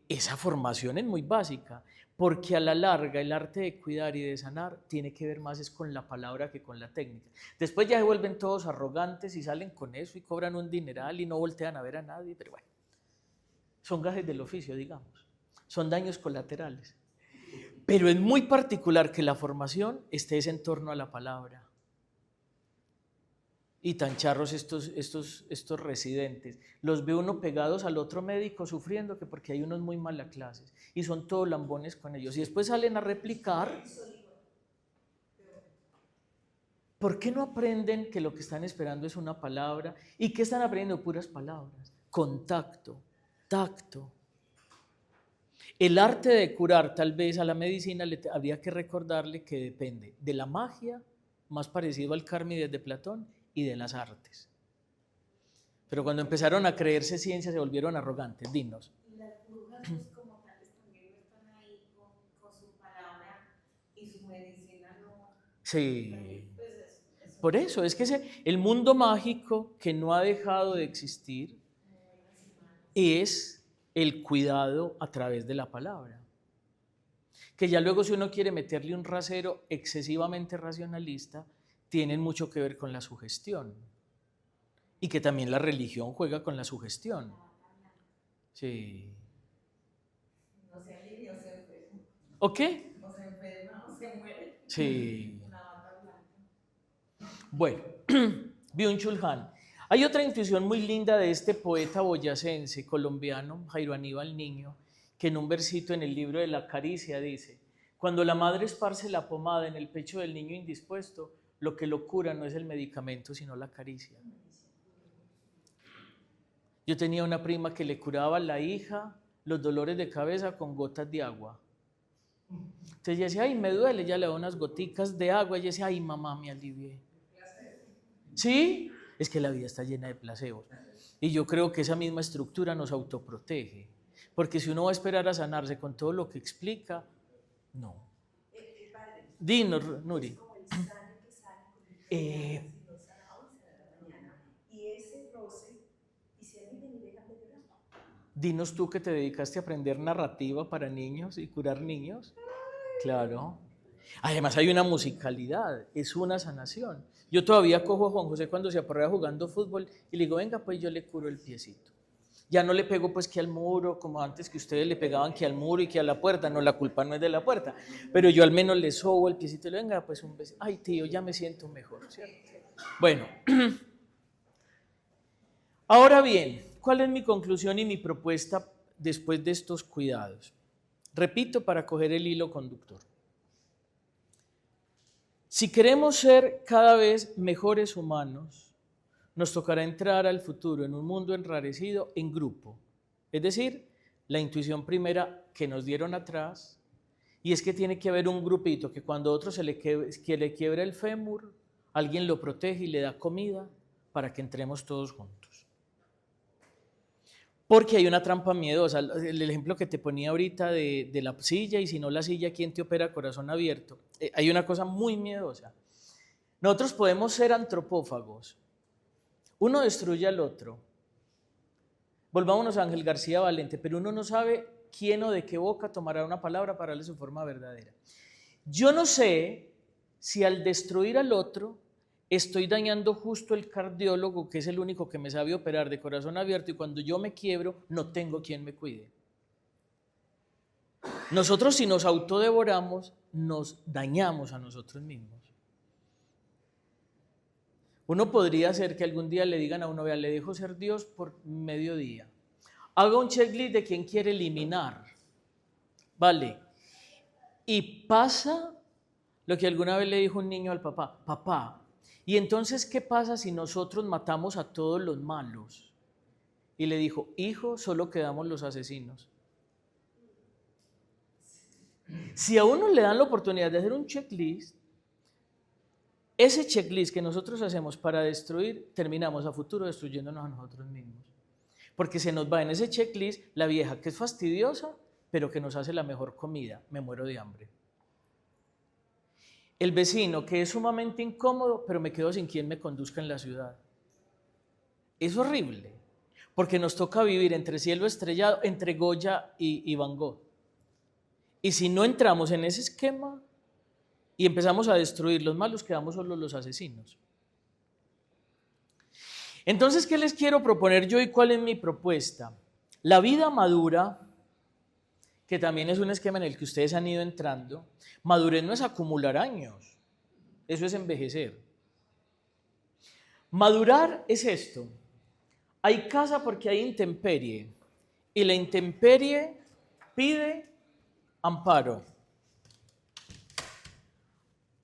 Esa formación es muy básica, porque a la larga el arte de cuidar y de sanar tiene que ver más es con la palabra que con la técnica. Después ya se vuelven todos arrogantes y salen con eso y cobran un dineral y no voltean a ver a nadie, pero bueno, son gajes del oficio, digamos, son daños colaterales. Pero es muy particular que la formación esté en torno a la palabra. Y tan charros estos residentes. Los ve uno pegados al otro médico sufriendo que porque hay unos muy malas clases. Y son todos lambones con ellos. Y después salen a replicar. ¿Por qué no aprenden que lo que están esperando es una palabra? ¿Y qué están aprendiendo? Puras palabras. Contacto, tacto. El arte de curar, tal vez a la medicina habría que recordarle que depende de la magia, más parecido al Carmides de Platón, y de las artes. Pero cuando empezaron a creerse ciencia se volvieron arrogantes. Dinos. Y las brujas, pues, como tales, también no están ahí con su palabra y su medicina no. Sí. Pues Por eso, es que el mundo mágico que no ha dejado de existir es el cuidado a través de la palabra. Que ya luego si uno quiere meterle un rasero excesivamente racionalista, tienen mucho que ver con la sugestión. Y que también la religión juega con la sugestión. Sí. no se alivia o se enferma. ¿O qué? O se enferma o se muere. Sí. Una bata blanca. Bueno, Byung-Chul Han. Hay otra intuición muy linda de este poeta boyacense colombiano, Jairo Aníbal Niño, que en un versito en el libro de la caricia dice: cuando la madre esparce la pomada en el pecho del niño indispuesto, lo que lo cura no es el medicamento, sino la caricia. Yo tenía una prima que le curaba a la hija los dolores de cabeza con gotas de agua. Entonces ella decía, ay, me duele, ya le da unas goticas de agua, y ella decía, ay, mamá, me alivié. ¿Sí? Es que la vida está llena de placebos. Y yo creo que esa misma estructura nos autoprotege. Porque si uno va a esperar a sanarse con todo lo que explica, no. Dinos, Nuri. Y ese roce, y si alguien me deja de llorar. Dinos tú que te dedicaste a aprender narrativa para niños y curar niños. Claro. Además hay una musicalidad, es una sanación. Yo todavía cojo a Juan José cuando se aporrea jugando fútbol y le digo, venga, pues yo le curo el piecito. Ya no le pego pues que al muro, como antes que ustedes le pegaban que al muro y que a la puerta. No, la culpa no es de la puerta. Pero yo al menos le sobo el piecito y le venga, pues un besito. Ay, tío, ya me siento mejor, ¿cierto? Bueno, ahora bien, ¿cuál es mi conclusión y mi propuesta después de estos cuidados? Repito, para coger el hilo conductor. Si queremos ser cada vez mejores humanos, nos tocará entrar al futuro en un mundo enrarecido en grupo. Es decir, la intuición primera que nos dieron atrás, y es que tiene que haber un grupito que cuando otro le quiebra el fémur, alguien lo protege y le da comida para que entremos todos juntos. Porque hay una trampa miedosa. El ejemplo que te ponía ahorita de la silla, y si no la silla, ¿quién te opera corazón abierto? Hay una cosa muy miedosa. Nosotros podemos ser antropófagos. Uno destruye al otro. Volvámonos a Ángel García Valente, pero uno no sabe quién o de qué boca tomará una palabra para darle su forma verdadera. Yo no sé si al destruir al otro estoy dañando justo el cardiólogo, que es el único que me sabe operar de corazón abierto, y cuando yo me quiebro no tengo quien me cuide. Nosotros, si nos autodevoramos, nos dañamos a nosotros mismos. Uno podría hacer que algún día le digan a uno, vea, le dejo ser Dios por mediodía. Haga un checklist de quién quiere eliminar. Vale. Y pasa lo que alguna vez le dijo un niño al papá. Papá, ¿y entonces qué pasa si nosotros matamos a todos los malos? Y le dijo, hijo, solo quedamos los asesinos. Si a uno le dan la oportunidad de hacer un checklist, ese checklist que nosotros hacemos para destruir, terminamos a futuro destruyéndonos a nosotros mismos. Porque se nos va en ese checklist la vieja que es fastidiosa, pero que nos hace la mejor comida. Me muero de hambre. El vecino que es sumamente incómodo, pero me quedo sin quien me conduzca en la ciudad. Es horrible, porque nos toca vivir entre cielo estrellado, entre Goya y Van Gogh. Y si no entramos en ese esquema y empezamos a destruir los malos, quedamos solo los asesinos. Entonces, ¿qué les quiero proponer yo y cuál es mi propuesta? La vida madura, que también es un esquema en el que ustedes han ido entrando. Madurez no es acumular años, eso es envejecer. Madurar es esto: hay casa porque hay intemperie, y la intemperie pide amparo.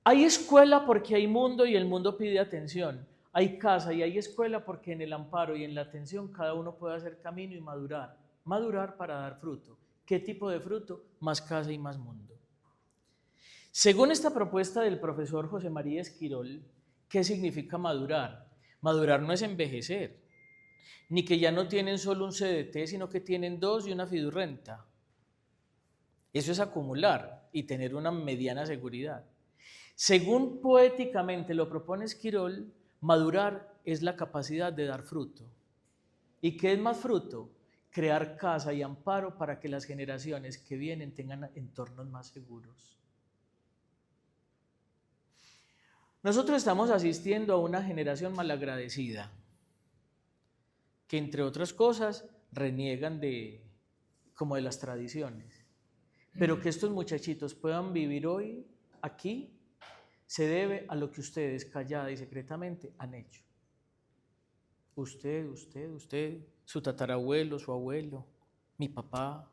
Hay escuela porque hay mundo y el mundo pide atención. Hay casa y hay escuela porque en el amparo y en la atención cada uno puede hacer camino y madurar. Madurar para dar fruto. ¿Qué tipo de fruto? Más casa y más mundo. Según esta propuesta del profesor José María Esquirol, ¿qué significa madurar? Madurar no es envejecer, ni que ya no tienen solo un CDT, sino que tienen 2 y una fidurrenta. Eso es acumular y tener una mediana seguridad. Según poéticamente lo propone Esquirol, madurar es la capacidad de dar fruto. ¿Y qué es más fruto? Crear casa y amparo para que las generaciones que vienen tengan entornos más seguros. Nosotros estamos asistiendo a una generación malagradecida, que entre otras cosas reniegan como de las tradiciones. Pero que estos muchachitos puedan vivir hoy aquí se debe a lo que ustedes callada y secretamente han hecho. Usted, su tatarabuelo, su abuelo, mi papá.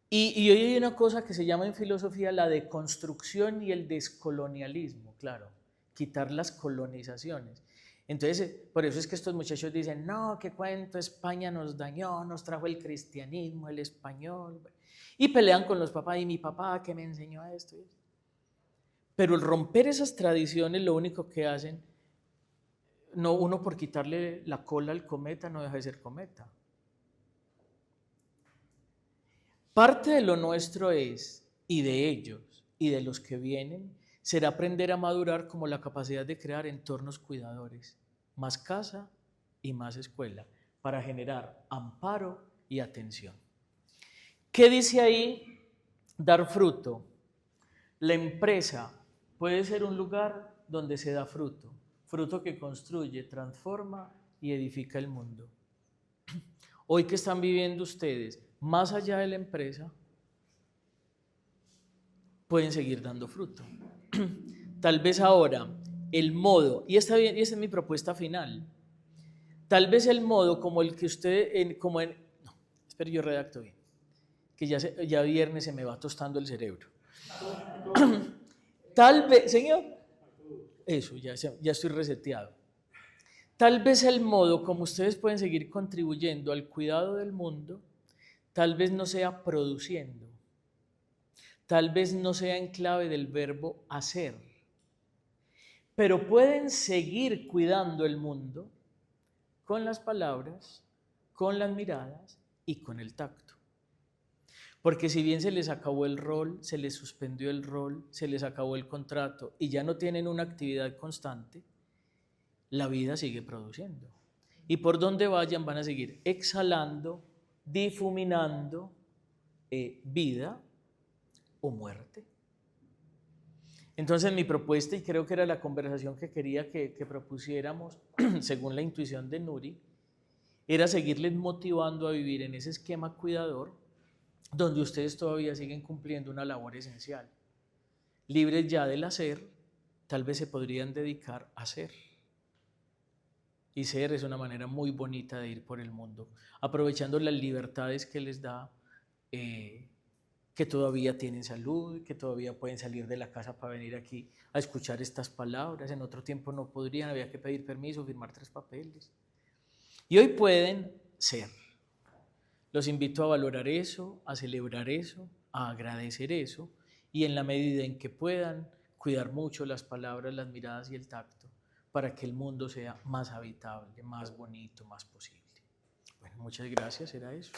Y hoy hay una cosa que se llama en filosofía la deconstrucción y el descolonialismo, claro, quitar las colonizaciones. Entonces, por eso es que estos muchachos dicen, no, qué cuento, España nos dañó, nos trajo el cristianismo, el español, y pelean con los papás, y mi papá que me enseñó esto. Pero el romper esas tradiciones lo único que hacen, no uno por quitarle la cola al cometa no deja de ser cometa. Parte de lo nuestro es, y de ellos, y de los que vienen, será aprender a madurar como la capacidad de crear entornos cuidadores, más casa y más escuela, para generar amparo y atención. ¿Qué dice ahí? Dar fruto. La empresa puede ser un lugar donde se da fruto, fruto que construye, transforma y edifica el mundo. Hoy que están viviendo ustedes, más allá de la empresa, pueden seguir dando fruto. Tal vez ahora el modo, y esta es mi propuesta final, tal vez el modo como el que usted, no, espere, yo redacto bien, que ya viernes se me va tostando el cerebro. Tal vez, señor, eso, ya estoy reseteado. Tal vez el modo como ustedes pueden seguir contribuyendo al cuidado del mundo, tal vez no sea produciendo, tal vez no sea en clave del verbo hacer, pero pueden seguir cuidando el mundo con las palabras, con las miradas y con el tacto. Porque si bien se les acabó el rol, se les suspendió el rol, se les acabó el contrato y ya no tienen una actividad constante, la vida sigue produciendo. Y por donde vayan van a seguir exhalando, difuminando vida o muerte. Entonces mi propuesta, y creo que era la conversación que quería que propusiéramos, según la intuición de Nuri, era seguirles motivando a vivir en ese esquema cuidador donde ustedes todavía siguen cumpliendo una labor esencial. Libres ya del hacer, tal vez se podrían dedicar a ser. Y ser es una manera muy bonita de ir por el mundo, aprovechando las libertades que les da, que todavía tienen salud, que todavía pueden salir de la casa para venir aquí a escuchar estas palabras. En otro tiempo no podrían, había que pedir permiso, firmar 3 papeles. Y hoy pueden ser. Los invito a valorar eso, a celebrar eso, a agradecer eso y en la medida en que puedan, cuidar mucho las palabras, las miradas y el tacto para que el mundo sea más habitable, más bonito, más posible. Bueno, muchas gracias, era eso.